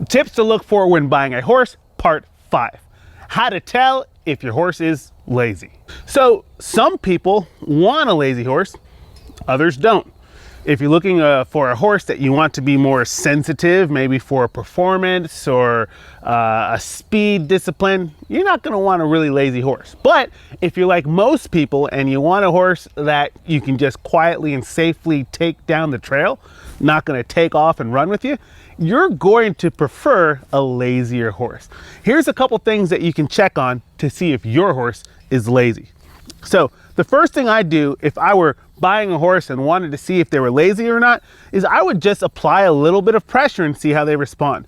Tips to look for when buying a horse, part 5. How to tell if your horse is lazy. So some people want a lazy horse, others don't. If you're looking for a horse that you want to be more sensitive, maybe for performance or a speed discipline, you're not going to want a really lazy horse. But if you're like most people and you want a horse that you can just quietly and safely take down the trail, not going to take off and run with you, you're going to prefer a lazier horse. Here's a couple things that you can check on to see if your horse is lazy. So the first thing I do if I were buying a horse and wanted to see if they were lazy or not is I would just apply a little bit of pressure and see how they respond.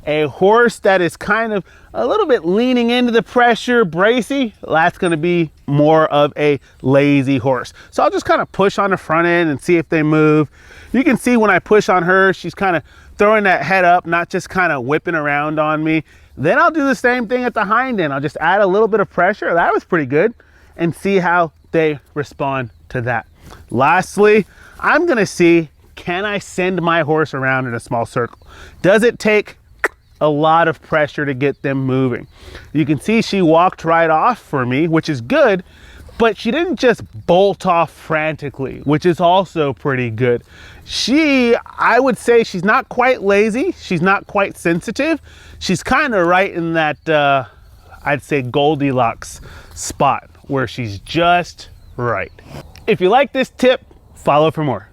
A horse that is kind of a little bit leaning into the pressure, bracy, that's going to be more of a lazy horse. So I'll just kind of push on the front end and see if they move. You can see when I push on her, she's kind of throwing that head up, not just kind of whipping around on me. Then I'll do the same thing at the hind end. I'll just add a little bit of pressure. That was pretty good. And see how they respond to that. Lastly, I'm gonna see, can I send my horse around in a small circle? Does it take a lot of pressure to get them moving? You can see she walked right off for me, which is good, but she didn't just bolt off frantically, which is also pretty good. I would say she's not quite lazy. She's not quite sensitive. She's kind of right in that, I'd say Goldilocks spot where she's just right. If you like this tip, follow for more.